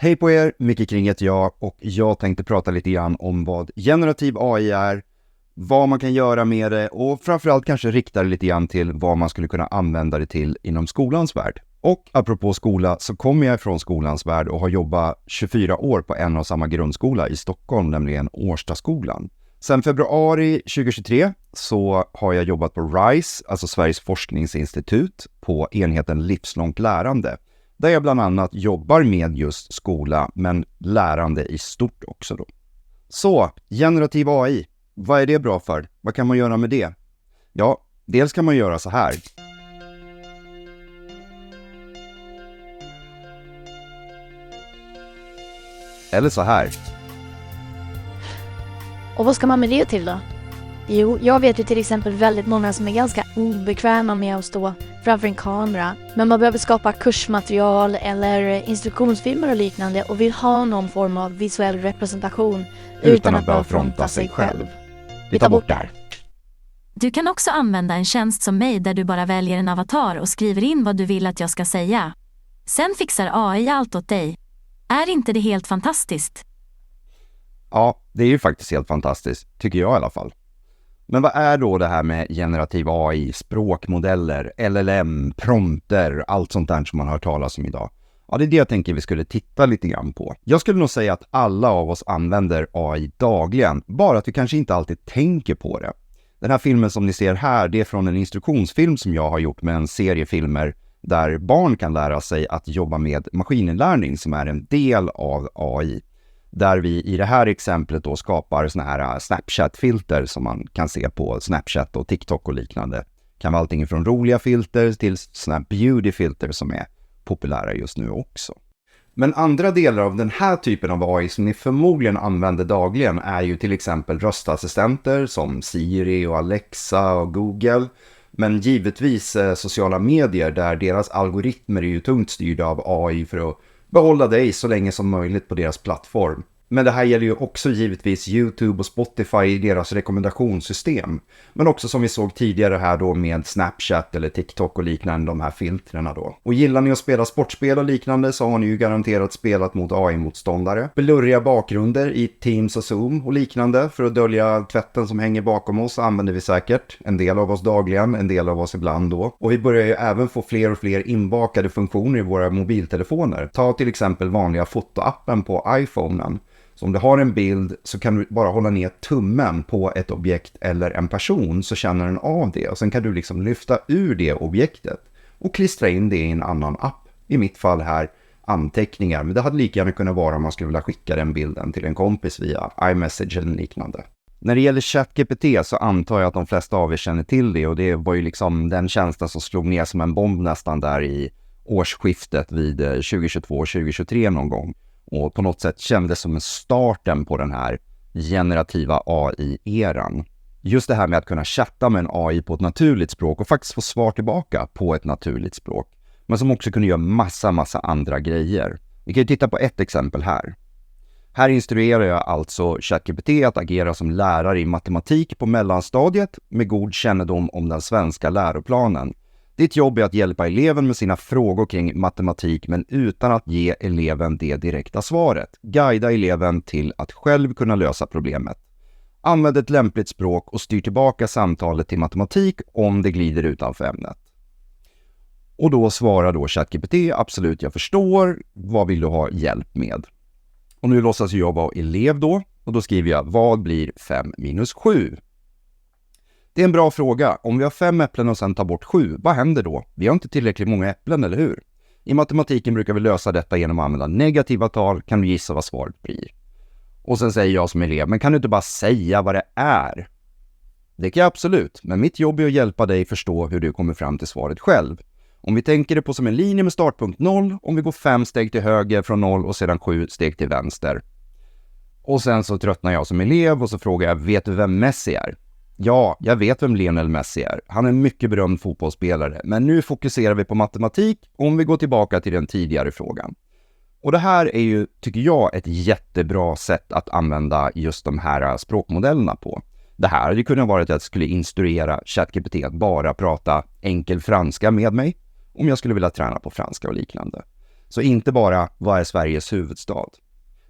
Hej på er, Micke Kring heter jag och jag tänkte prata lite grann om vad generativ AI är, vad man kan göra med det och framförallt kanske rikta det lite grann till vad man skulle kunna använda det till inom skolans värld. Och apropå skola så kommer jag från skolans värld och har jobbat 24 år på en och samma grundskola i Stockholm, nämligen Årstaskolan. Sen februari 2023 så har jag jobbat på RISE, alltså Sveriges forskningsinstitut, på enheten livslångt lärande. Där jag bland annat jobbar med just skola, men lärande i stort också då. Så, generativ AI, vad är det bra för? Vad kan man göra med det? Ja, dels kan man göra så här. Eller så här. Och vad ska man med det till då? Jo, jag vet ju till exempel väldigt många som är ganska obekväma med att stå framför en kamera. Men man behöver skapa kursmaterial eller instruktionsfilmer och liknande och vill ha någon form av visuell representation utan att bara fronta sig själv. Vi tar bort det här. Du kan också använda en tjänst som mig där du bara väljer en avatar och skriver in vad du vill att jag ska säga. Sen fixar AI allt åt dig. Är inte det helt fantastiskt? Ja, det är ju faktiskt helt fantastiskt, tycker jag i alla fall. Men vad är då det här med generativ AI, språkmodeller, LLM, prompter, allt sånt där som man har hört talas om idag? Ja, det är det jag tänker vi skulle titta lite grann på. Jag skulle nog säga att alla av oss använder AI dagligen, bara att vi kanske inte alltid tänker på det. Den här filmen som ni ser här, det är från en instruktionsfilm som jag har gjort med en serie filmer där barn kan lära sig att jobba med maskininlärning som är en del av AI. Där vi i det här exemplet då skapar såna här Snapchat-filter som man kan se på Snapchat och TikTok och liknande. Kan vara allting från roliga filter till såna här beauty-filter som är populära just nu också. Men andra delar av den här typen av AI som ni förmodligen använder dagligen är ju till exempel röstassistenter som Siri och Alexa och Google. Men givetvis sociala medier där deras algoritmer är ju tungt styrda av AI för att behålla dig så länge som möjligt på deras plattform. Men det här gäller ju också givetvis YouTube och Spotify i deras rekommendationssystem. Men också som vi såg tidigare här då med Snapchat eller TikTok och liknande, de här filtrerna då. Och gillar ni att spela sportspel och liknande så har ni ju garanterat spelat mot AI-motståndare. Blurriga bakgrunder i Teams och Zoom och liknande för att dölja tvätten som hänger bakom oss använder vi säkert. En del av oss dagligen, en del av oss ibland då. Och vi börjar ju även få fler och fler inbakade funktioner i våra mobiltelefoner. Ta till exempel vanliga fotoappen på iPhonen. Så om du har en bild så kan du bara hålla ner tummen på ett objekt eller en person så känner den av det. Och sen kan du liksom lyfta ur det objektet och klistra in det i en annan app. I mitt fall här anteckningar, men det hade lika gärna kunnat vara om man skulle vilja skicka den bilden till en kompis via iMessage eller liknande. När det gäller ChatGPT så antar jag att de flesta av er känner till det och det var ju liksom den tjänsten som slog ner som en bomb nästan där i årsskiftet vid 2022-2023 någon gång. Och på något sätt kändes som starten på den här generativa AI-eran. Just det här med att kunna chatta med en AI på ett naturligt språk och faktiskt få svar tillbaka på ett naturligt språk. Men som också kunde göra massa andra grejer. Vi kan ju titta på ett exempel här. Här instruerar jag alltså ChatGPT att agera som lärare i matematik på mellanstadiet med god kännedom om den svenska läroplanen. Ditt jobb är att hjälpa eleven med sina frågor kring matematik men utan att ge eleven det direkta svaret. Guida eleven till att själv kunna lösa problemet. Använd ett lämpligt språk och styr tillbaka samtalet till matematik om det glider utanför ämnet. Och då svarar då ChatGPT, absolut jag förstår, vad vill du ha hjälp med? Och nu låtsas jag vara elev då och då skriver jag, vad blir 5 minus 7? Det är en bra fråga. Om vi har 5 äpplen och sen tar bort 7, vad händer då? Vi har inte tillräckligt många äpplen, eller hur? I matematiken brukar vi lösa detta genom att använda negativa tal. Kan du gissa vad svaret blir? Och sen säger jag som elev, men kan du inte bara säga vad det är? Det kan jag absolut, men mitt jobb är att hjälpa dig förstå hur du kommer fram till svaret själv. Om vi tänker det på som en linje med startpunkt 0, om vi går 5 steg till höger från 0 och sedan 7 steg till vänster. Och sen så tröttnar jag som elev och så frågar jag, vet du vem Messi är? Ja, jag vet vem Lionel Messi är. Han är en mycket berömd fotbollsspelare. Men nu fokuserar vi på matematik om vi går tillbaka till den tidigare frågan. Och det här är ju, tycker jag, ett jättebra sätt att använda just de här språkmodellerna på. Det här hade kunnat vara att jag skulle instruera ChatGPT att bara prata enkel franska med mig om jag skulle vilja träna på franska och liknande. Så inte bara vad är Sveriges huvudstad.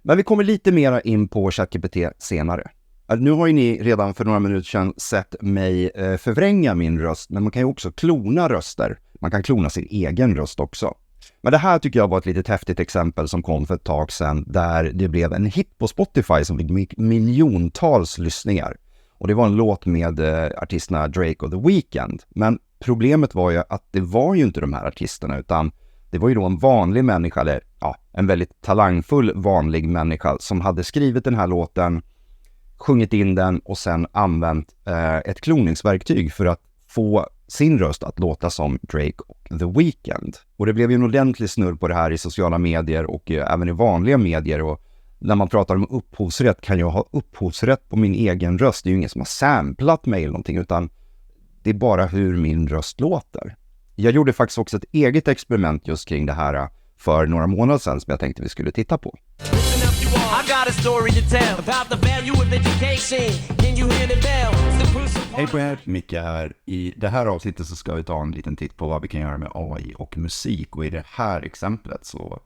Men vi kommer lite mera in på ChatGPT senare. Nu har ju ni redan för några minuter sedan sett mig förvränga min röst, men man kan ju också klona röster. Man kan klona sin egen röst också. Men det här tycker jag var ett litet häftigt exempel som kom för ett tag sedan, där det blev en hit på Spotify som fick miljontals lyssningar. Och det var en låt med artisterna Drake och The Weeknd. Men problemet var ju att det var ju inte de här artisterna, utan det var ju då en vanlig människa, eller ja, en väldigt talangfull vanlig människa som hade skrivit den här låten, sjungit in den och sen använt ett kloningsverktyg för att få sin röst att låta som Drake och The Weeknd. Och det blev ju en ordentlig snurr på det här i sociala medier och även i vanliga medier. Och när man pratar om upphovsrätt, kan jag ha upphovsrätt på min egen röst? Det är ju ingen som har samplat mig eller någonting, utan det är bara hur min röst låter. Jag gjorde faktiskt också ett eget experiment just kring det här för några månader sedan som jag tänkte vi skulle titta på. Hej på er, Micke här. I det här avsnittet så ska vi ta en liten titt på vad vi kan göra med AI och musik. Och i det här exemplet så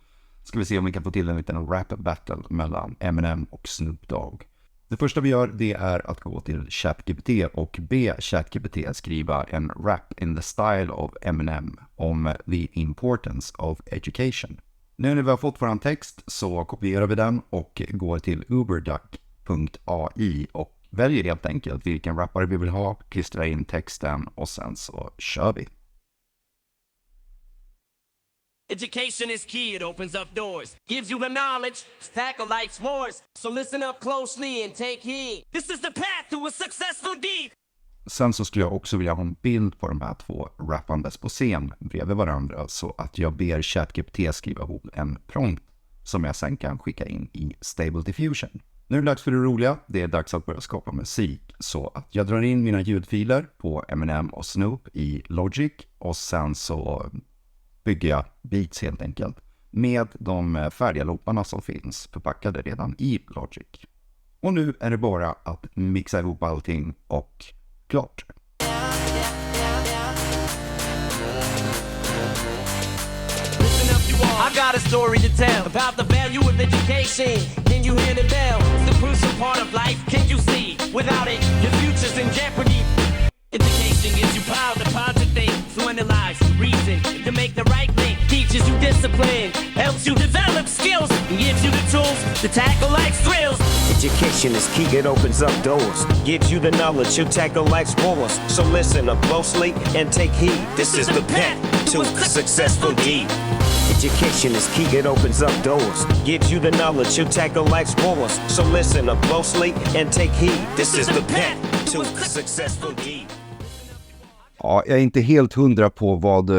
ska vi se om vi kan få till en liten rap battle mellan Eminem och Snoop Dogg. Det första vi gör, det är att gå till ChatGPT och be ChatGPT skriva en rap in the style of Eminem om the importance of education. Nu när vi har fått vår text så kopierar vi den och går till uberduck.ai och väljer helt enkelt vilken rappare vi vill ha, klistrar in texten och sen så kör vi. Education is key, it opens up doors, gives you the knowledge to tackle life's wars. So listen up closely and take heed. This is the path to a successful deed. Sen så skulle jag också vilja ha en bild på de här två rappandes på scen bredvid varandra så att jag ber ChatGPT skriva ihop en prompt som jag sen kan skicka in i Stable Diffusion. Nu är det dags för det roliga, det är dags att börja skapa musik. Så att jag drar in mina ljudfiler på Eminem och Snoop i Logic och sen så bygger jag beats helt enkelt med de färdiga looparna som finns förpackade redan i Logic. Och nu är det bara att mixa ihop allting och klart. I got a story to tell about the value of education. Can you hear the bell? It's the crucial part of life. Can you see? Without it, your future's in jeopardy. Education gives you power to ponder things, to analyze, reason, to make the right thing. Teaches you discipline, helps you develop skills, and gives you the tools to tackle life's thrills. Education is key, it opens up doors, gives you the knowledge to tackle life's wars. So listen up closely and take heed. This is the path to successful deed. Education is key, it opens up doors, gives you the knowledge to tackle life's wars. So listen up closely and take heed. This is the path to successful deed. Ja, jag är inte helt hundra på vad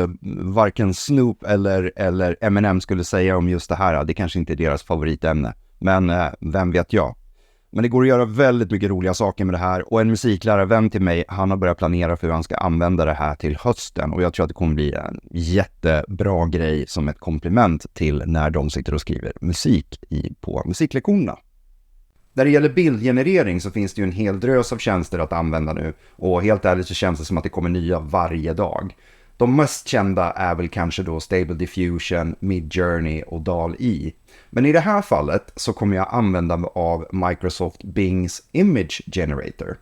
varken Snoop eller Eminem skulle säga om just det här. Det kanske inte är deras favoritämne, men vem vet jag. Men det går att göra väldigt mycket roliga saker med det här. Och en musiklärarvän till mig, han har börjat planera för hur han ska använda det här till hösten. Och jag tror att det kommer bli en jättebra grej som ett komplement till när de sitter och skriver musik på musiklektionerna. När det gäller bildgenerering så finns det ju en hel drös av tjänster att använda nu. Och helt ärligt så känns det som att det kommer nya varje dag. De mest kända är väl kanske då Stable Diffusion, Midjourney och DALL-E. Men i det här fallet så kommer jag använda mig av Microsoft Bings Image Generator.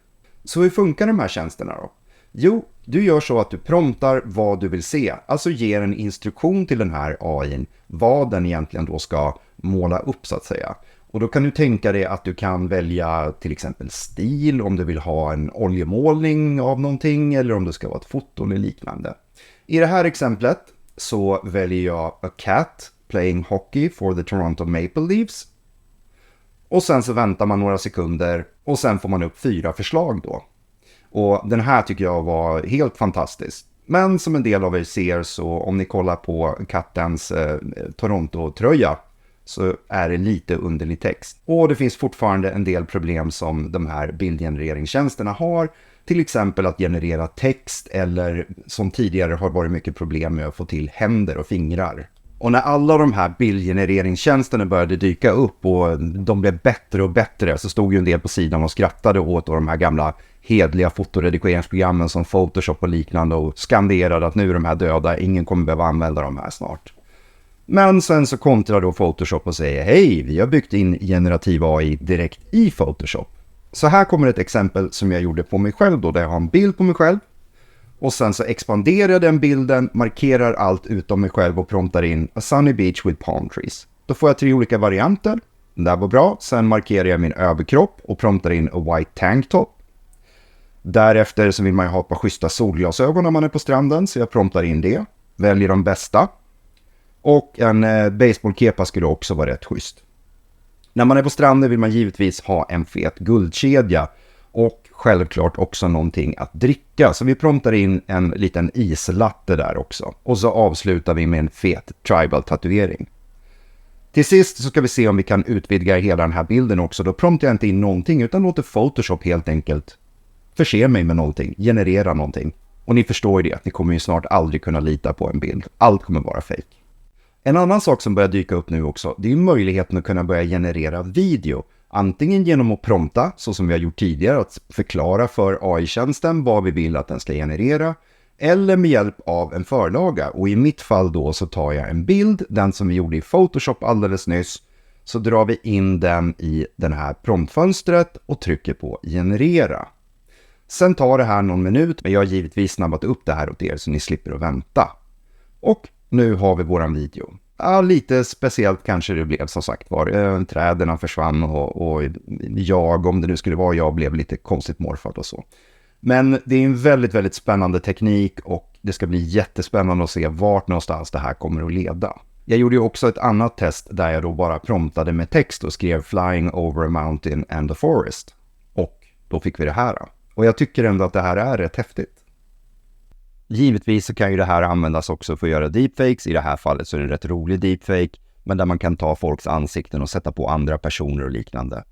Så hur funkar de här tjänsterna då? Jo, du gör så att du promptar vad du vill se. Alltså ger en instruktion till den här AI:n vad den egentligen då ska måla upp så att säga. Och då kan du tänka dig att du kan välja till exempel stil om du vill ha en oljemålning av någonting eller om det ska vara ett foto eller liknande. I det här exemplet så väljer jag a cat playing hockey for the Toronto Maple Leafs. Och sen så väntar man några sekunder och sen får man upp 4 förslag då. Och den här tycker jag var helt fantastisk. Men som en del av er ser så om ni kollar på kattens Toronto-tröja så är det lite underlig text. Och det finns fortfarande en del problem som de här bildgenereringstjänsterna har. Till exempel att generera text eller som tidigare har varit mycket problem med att få till händer och fingrar. Och när alla de här bildgenereringstjänsterna började dyka upp och de blev bättre och bättre så stod ju en del på sidan och skrattade åt de här gamla hedliga fotoredigeringsprogrammen som Photoshop och liknande och skanderade att nu är de här döda, ingen kommer behöva använda de här snart. Men sen så kontrar då Photoshop och säger hej, vi har byggt in generativ AI direkt i Photoshop. Så här kommer ett exempel som jag gjorde på mig själv då, där jag har en bild på mig själv. Och sen så expanderar jag den bilden, markerar allt utom mig själv och promptar in a sunny beach with palm trees. Då får jag 3 olika varianter. Det där var bra. Sen markerar jag min överkropp och promptar in a white tank top. Därefter så vill man ju ha ett par schyssta solglasögon när man är på stranden, så jag promptar in det. Väljer de bästa. Och en baseballkepa skulle också vara rätt schysst. När man är på stranden vill man givetvis ha en fet guldkedja. Och självklart också någonting att dricka. Så vi promptar in en liten islatte där också. Och så avslutar vi med en fet tribal-tatuering. Till sist så ska vi se om vi kan utvidga hela den här bilden också. Då promptar jag inte in någonting utan låter Photoshop helt enkelt förse mig med någonting. Generera någonting. Och ni förstår ju det, att ni kommer ju snart aldrig kunna lita på en bild. Allt kommer vara fake. En annan sak som börjar dyka upp nu också, det är ju möjligheten att kunna börja generera video. Antingen genom att prompta, så som vi har gjort tidigare, att förklara för AI-tjänsten vad vi vill att den ska generera. Eller med hjälp av en förlaga. Och i mitt fall då så tar jag en bild, den som vi gjorde i Photoshop alldeles nyss. Så drar vi in den i den här promptfönstret och trycker på generera. Sen tar det här någon minut, men jag har givetvis snabbat upp det här åt er så ni slipper att vänta. Och nu har vi våran video. Ja, lite speciellt kanske det blev, som sagt var. Träden försvann och jag, om det nu skulle vara jag, blev lite konstigt morfad och så. Men det är en väldigt, väldigt spännande teknik och det ska bli jättespännande att se vart någonstans det här kommer att leda. Jag gjorde ju också ett annat test där jag då bara promptade med text och skrev flying over a mountain and a forest. Och då fick vi det här. Och jag tycker ändå att det här är rätt häftigt. Givetvis så kan ju det här användas också för att göra deepfakes. I det här fallet så är det en rätt rolig deepfake. Men där man kan ta folks ansikten och sätta på andra personer och liknande.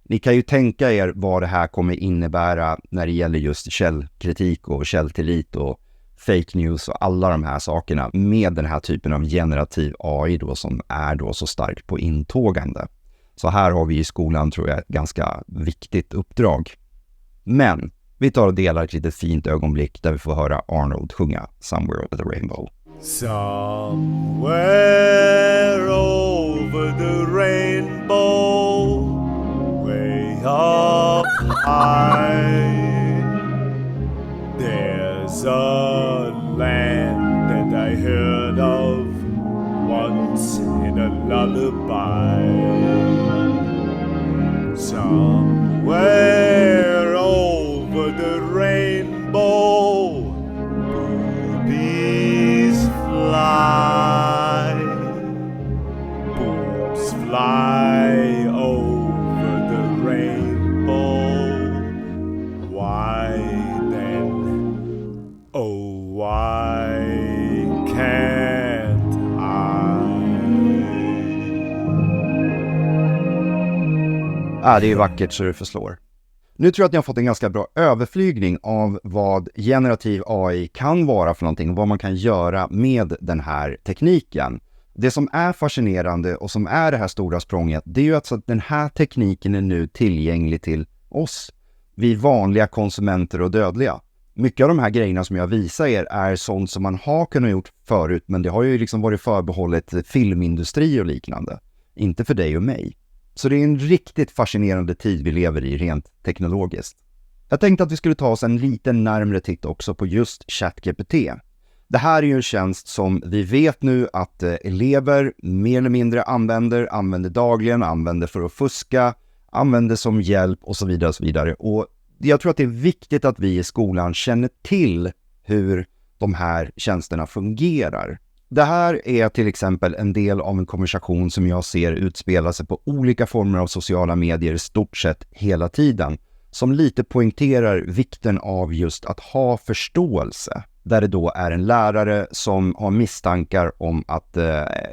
Ni kan ju tänka er vad det här kommer innebära när det gäller just källkritik och källtillit och fake news och alla de här sakerna med den här typen av generativ AI då, som är då så starkt på intågande. Så här har vi i skolan, tror jag, ett ganska viktigt uppdrag. Men vi tar och delar ett litet fint ögonblick där vi får höra Arnold sjunga Somewhere Over the Rainbow. Somewhere over the rainbow, way up high, there's a land that I heard of once in a lullaby. Somewhere over the rainbow, boobies fly, boobs fly over the rainbow. Why then, oh why can't Det är ju vackert så det förslår. Nu tror jag att ni har fått en ganska bra överflygning av vad generativ AI kan vara för någonting och vad man kan göra med den här tekniken. Det som är fascinerande och som är det här stora språnget, det är ju att den här tekniken är nu tillgänglig till oss, vi vanliga konsumenter och dödliga. Mycket av de här grejerna som jag visar er är sånt som man har kunnat gjort förut, men det har ju liksom varit förbehållet filmindustri och liknande. Inte för dig och mig. Så det är en riktigt fascinerande tid vi lever i rent teknologiskt. Jag tänkte att vi skulle ta oss en liten närmare titt också på just ChatGPT. Det här är ju en tjänst som vi vet nu att elever mer eller mindre använder dagligen, använder för att fuska, använder som hjälp och så vidare och så vidare. Och jag tror att det är viktigt att vi i skolan känner till hur de här tjänsterna fungerar. Det här är till exempel en del av en konversation som jag ser utspela sig på olika former av sociala medier i stort sett hela tiden, som lite poängterar vikten av just att ha förståelse. Där det då är en lärare som har misstankar om att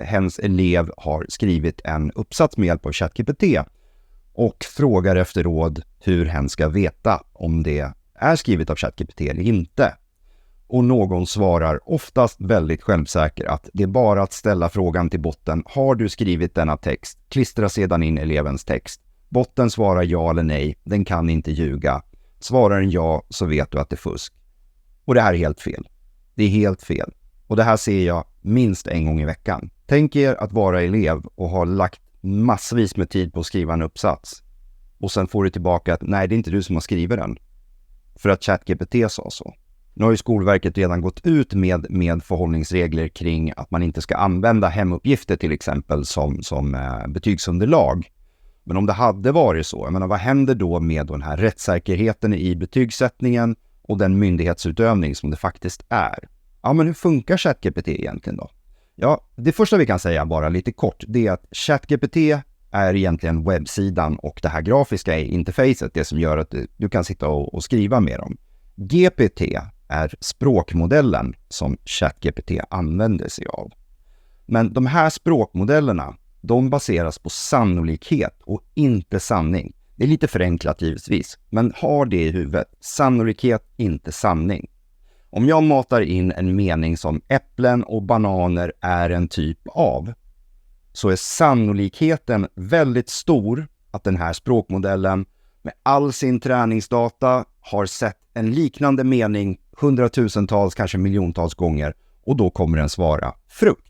hens elev har skrivit en uppsats med hjälp av ChatGPT och frågar efter råd hur hen ska veta om det är skrivet av ChatGPT eller inte. Och någon svarar oftast väldigt självsäker att det är bara att ställa frågan till botten: har du skrivit denna text? Klistra sedan in elevens text. Botten svarar ja eller nej, den kan inte ljuga. Svarar den ja så vet du att det är fusk. Och det här är helt fel. Det är helt fel. Och det här ser jag minst en gång i veckan. Tänk er att vara elev och ha lagt massvis med tid på att skriva en uppsats. Och sen får du tillbaka att nej, det är inte du som har skrivit den. För att ChatGPT sa så. Nu har ju Skolverket redan gått ut med förhållningsregler kring att man inte ska använda hemuppgifter till exempel som betygsunderlag. Men om det hade varit så, jag menar, vad händer då med den här rättssäkerheten i betygssättningen och den myndighetsutövning som det faktiskt är? Ja, men hur funkar ChatGPT egentligen då? Ja, det första vi kan säga bara lite kort, det är att ChatGPT är egentligen webbsidan och det här grafiska är interfacet, det som gör att du kan sitta och skriva med dem. GPT är språkmodellen som ChatGPT använder sig av. Men de här språkmodellerna, de baseras på sannolikhet och inte sanning. Det är lite förenklat givetvis, men har det i huvudet. Sannolikhet, inte sanning. Om jag matar in en mening som äpplen och bananer är en typ av, så är sannolikheten väldigt stor att den här språkmodellen med all sin träningsdata har sett en liknande mening hundratusentals, kanske miljontals gånger, och då kommer den svara frukt.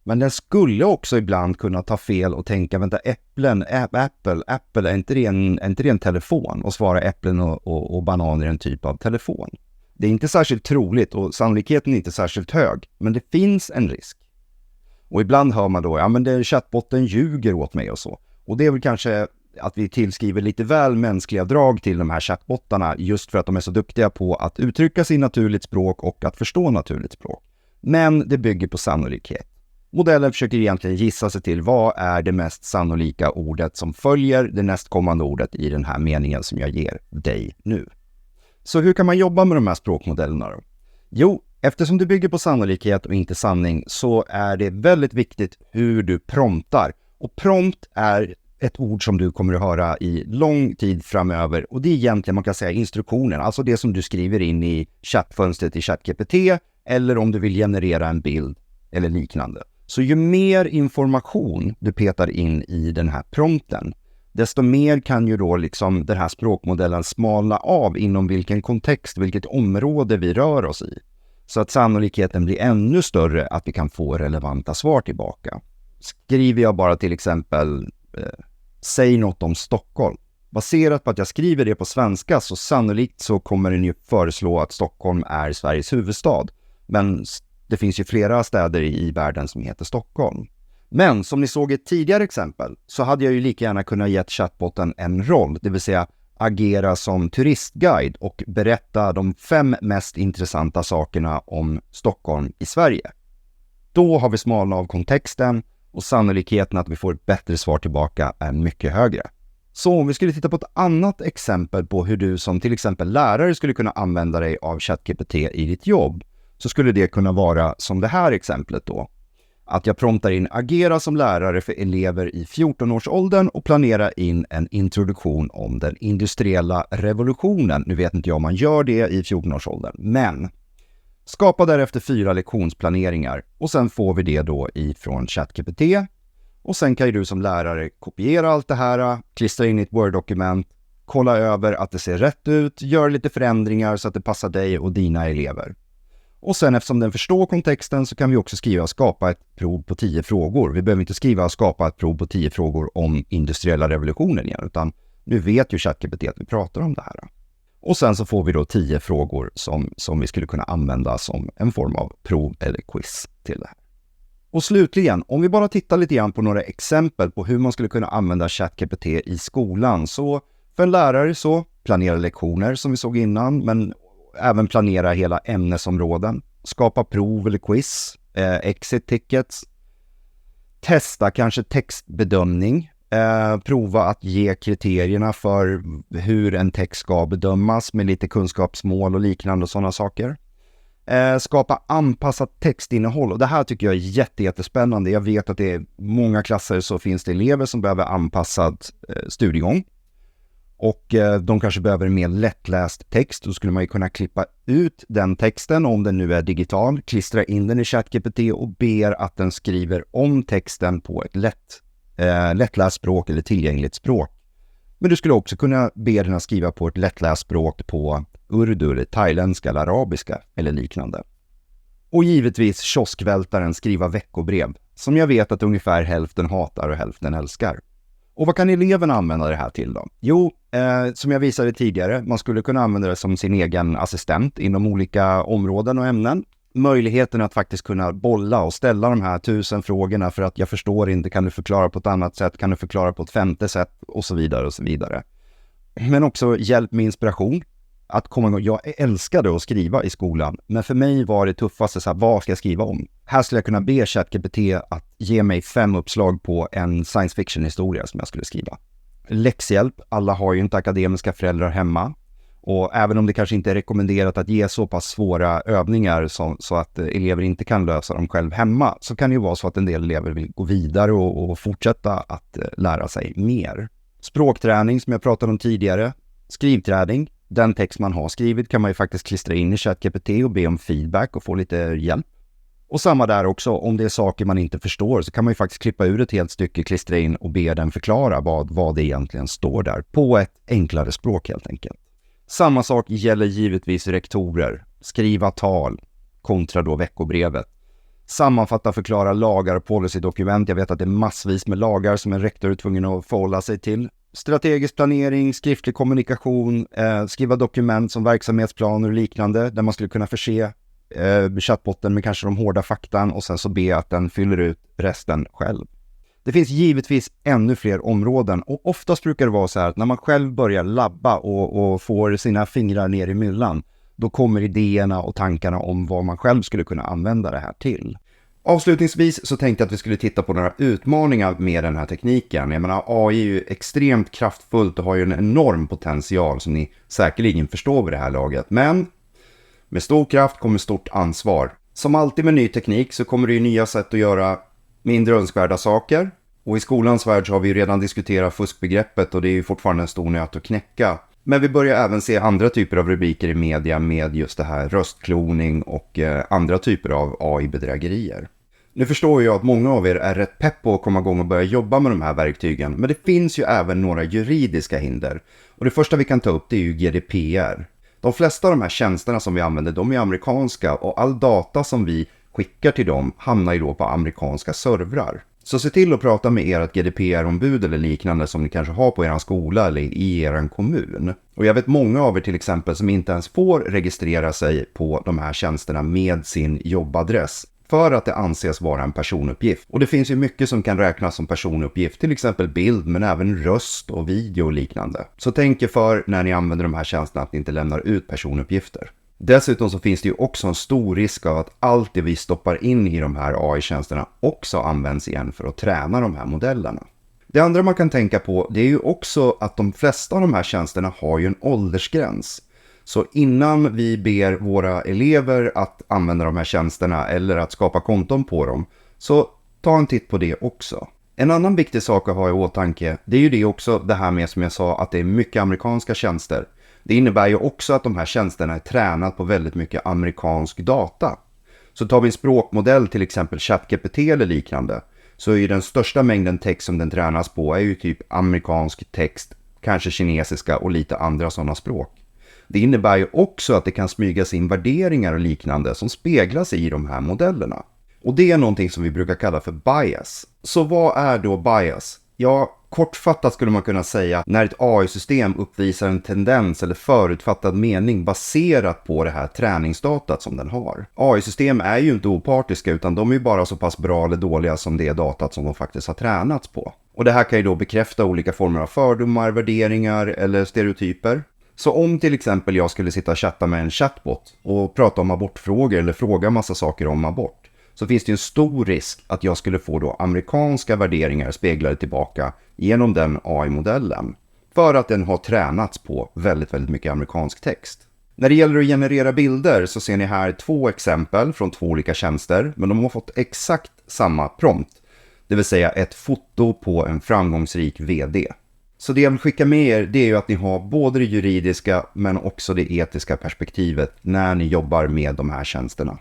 Men den skulle också ibland kunna ta fel och tänka, vänta, Apple, är inte det en telefon? Och svara äpplen och bananer är en typ av telefon. Det är inte särskilt troligt och sannolikheten är inte särskilt hög, men det finns en risk. Och ibland hör man då, ja men chattbotten ljuger åt mig och så. Och det är väl kanske att vi tillskriver lite väl mänskliga drag till de här chattbottarna just för att de är så duktiga på att uttrycka sig i naturligt språk och att förstå naturligt språk. Men det bygger på sannolikhet. Modellen försöker egentligen gissa sig till vad är det mest sannolika ordet som följer det nästkommande ordet i den här meningen som jag ger dig nu. Så hur kan man jobba med de här språkmodellerna då? Jo, eftersom det bygger på sannolikhet och inte sanning så är det väldigt viktigt hur du promptar. Och prompt är ett ord som du kommer att höra i lång tid framöver. Och det är egentligen, man kan säga, instruktionen. Alltså det som du skriver in i chattfönstret i ChatGPT eller om du vill generera en bild eller liknande. Så ju mer information du petar in i den här prompten, desto mer kan ju då liksom den här språkmodellen smalna av inom vilken kontext, vilket område vi rör oss i. Så att sannolikheten blir ännu större att vi kan få relevanta svar tillbaka. Skriver jag bara till exempel säg något om Stockholm. Baserat på att jag skriver det på svenska så sannolikt så kommer den ju föreslå att Stockholm är Sveriges huvudstad. Men det finns ju flera städer i världen som heter Stockholm. Men som ni såg i ett tidigare exempel så hade jag ju lika gärna kunnat ge chattbotten en roll, det vill säga agera som turistguide och berätta de 5 mest intressanta sakerna om Stockholm i Sverige. Då har vi smalnat av kontexten och sannolikheten att vi får ett bättre svar tillbaka är mycket högre. Så om vi skulle titta på ett annat exempel på hur du som till exempel lärare skulle kunna använda dig av ChatGPT i ditt jobb, så skulle det kunna vara som det här exemplet då. Att jag promptar in agera som lärare för elever i 14-årsåldern och planera in en introduktion om den industriella revolutionen. Nu vet inte jag om man gör det i 14-årsåldern, men skapa därefter 4 lektionsplaneringar och sen får vi det då ifrån ChatGPT. Och sen kan ju du som lärare kopiera allt det här, klistra in i ett Word-dokument, kolla över att det ser rätt ut, gör lite förändringar så att det passar dig och dina elever. Och sen eftersom den förstår kontexten så kan vi också skriva och skapa ett prov på 10 frågor. Vi behöver inte skriva och skapa ett prov på 10 frågor om industriella revolutionen igen, utan nu vet ju ChatGPT att vi pratar om det här. Och sen så får vi då 10 frågor som vi skulle kunna använda som en form av prov eller quiz till det här. Och slutligen, om vi bara tittar lite grann på några exempel på hur man skulle kunna använda ChatGPT i skolan, så för en lärare så planera lektioner som vi såg innan, men även planera hela ämnesområden, skapa prov eller quiz, exit tickets, testa kanske textbedömning, prova att ge kriterierna för hur en text ska bedömas med lite kunskapsmål och liknande och sådana saker. Skapa anpassat textinnehåll, och det här tycker jag är jättespännande. Jag vet att det är många klasser så finns det elever som behöver anpassad studiegång. Och de kanske behöver en mer lättläst text. Då skulle man ju kunna klippa ut den texten om den nu är digital, klistra in den i ChatGPT och ber att den skriver om texten på ett lättläst språk eller tillgängligt språk. Men du skulle också kunna be den att skriva på ett lättläst språk på urdu eller thailändska eller arabiska eller liknande. Och givetvis kioskvältaren skriva veckobrev. som jag vet att ungefär hälften hatar och hälften älskar. Och vad kan eleverna använda det här till då? Jo, som jag visade tidigare, man skulle kunna använda det som sin egen assistent inom olika områden och ämnen. Möjligheten att faktiskt kunna bolla och ställa de här 1000 frågorna för att jag förstår inte, kan du förklara på ett annat sätt, kan du förklara på ett femte sätt och så vidare och så vidare. Men också hjälp med inspiration. Att komma igång. Jag älskade att skriva i skolan, men för mig var det tuffaste så här, vad ska jag skriva om? Här skulle jag kunna be ChatGPT att ge mig 5 uppslag på en science fiction historia som jag skulle skriva. Läxhjälp, alla har ju inte akademiska föräldrar hemma. Och även om det kanske inte är rekommenderat att ge så pass svåra övningar så att elever inte kan lösa dem själv hemma, så kan det ju vara så att en del elever vill gå vidare och fortsätta att lära sig mer. Språkträning som jag pratade om tidigare, skrivträning. Den text man har skrivit kan man ju faktiskt klistra in i ChatGPT och be om feedback och få lite hjälp. Och samma där också, om det är saker man inte förstår så kan man ju faktiskt klippa ur ett helt stycke, klistra in och be den förklara vad det egentligen står där på ett enklare språk helt enkelt. Samma sak gäller givetvis rektorer, skriva tal kontra då veckobrevet. Sammanfatta, förklara lagar och policydokument. Jag vet att det är massvis med lagar som en rektor är tvungen att förhålla sig till. Strategisk planering, skriftlig kommunikation, skriva dokument som verksamhetsplaner och liknande där man skulle kunna förse chattbotten med kanske de hårda faktan och sen så be att den fyller ut resten själv. Det finns givetvis ännu fler områden och oftast brukar det vara så här att när man själv börjar labba och får sina fingrar ner i myllan, då kommer idéerna och tankarna om vad man själv skulle kunna använda det här till. Avslutningsvis så tänkte jag att vi skulle titta på några utmaningar med den här tekniken. Jag menar, AI är ju extremt kraftfullt och har ju en enorm potential som ni säkerligen förstår vid det här laget. Men med stor kraft kommer stort ansvar. Som alltid med ny teknik så kommer det ju nya sätt att göra mindre önskvärda saker. Och i skolans värld så har vi ju redan diskuterat fuskbegreppet och det är ju fortfarande en stor nöt att knäcka. Men vi börjar även se andra typer av rubriker i media med just det här röstkloning och andra typer av AI-bedrägerier. Nu förstår jag att många av er är rätt pepp på att komma igång och börja jobba med de här verktygen. Men det finns ju även några juridiska hinder. Och det första vi kan ta upp det är ju GDPR. De flesta av de här tjänsterna som vi använder, de är amerikanska och all data som vi skickar till dem hamnar ju då på amerikanska servrar. Så se till att prata med ert GDPR-ombud eller liknande som ni kanske har på er skola eller i er kommun. Och jag vet många av er till exempel som inte ens får registrera sig på de här tjänsterna med sin jobbadress för att det anses vara en personuppgift. Och det finns ju mycket som kan räknas som personuppgift, till exempel bild men även röst och video och liknande. Så tänk er för när ni använder de här tjänsterna att ni inte lämnar ut personuppgifter. Dessutom så finns det ju också en stor risk av att allt det vi stoppar in i de här AI-tjänsterna också används igen för att träna de här modellerna. Det andra man kan tänka på det är ju också att de flesta av de här tjänsterna har ju en åldersgräns. Så innan vi ber våra elever att använda de här tjänsterna eller att skapa konton på dem, så ta en titt på det också. En annan viktig sak att ha i åtanke, det är ju det också det här med som jag sa att det är mycket amerikanska tjänster. Det innebär ju också att de här tjänsterna är tränat på väldigt mycket amerikansk data. Så tar vi en språkmodell, till exempel ChatGPT eller liknande, så är ju den största mängden text som den tränas på är ju typ amerikansk text, kanske kinesiska och lite andra sådana språk. Det innebär ju också att det kan smygas in värderingar och liknande som speglas i de här modellerna. Och det är någonting som vi brukar kalla för bias. Så vad är då bias? Ja, kortfattat skulle man kunna säga när ett AI-system uppvisar en tendens eller förutfattad mening baserat på det här träningsdatat som den har. AI-system är ju inte opartiska utan de är ju bara så pass bra eller dåliga som det datat som de faktiskt har tränats på. Och det här kan ju då bekräfta olika former av fördomar, värderingar eller stereotyper. Så om till exempel jag skulle sitta och chatta med en chatbot och prata om abortfrågor eller fråga massa saker om abort, så finns det en stor risk att jag skulle få då amerikanska värderingar speglade tillbaka genom den AI-modellen. För att den har tränats på väldigt, väldigt mycket amerikansk text. När det gäller att generera bilder så ser ni här 2 exempel från 2 olika tjänster, men de har fått exakt samma prompt. Det vill säga ett foto på en framgångsrik vd. Så det jag vill skicka med er det är ju att ni har både det juridiska men också det etiska perspektivet när ni jobbar med de här tjänsterna.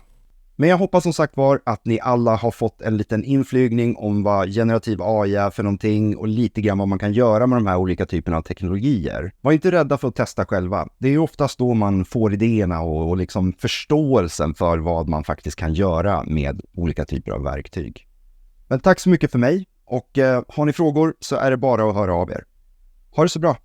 Men jag hoppas som sagt var att ni alla har fått en liten inflygning om vad generativ AI är för någonting och lite grann vad man kan göra med de här olika typerna av teknologier. Var inte rädda för att testa själva. Det är ju oftast då man får idéerna och liksom förståelsen för vad man faktiskt kan göra med olika typer av verktyg. Men tack så mycket för mig och har ni frågor så är det bara att höra av er. Ha det så bra!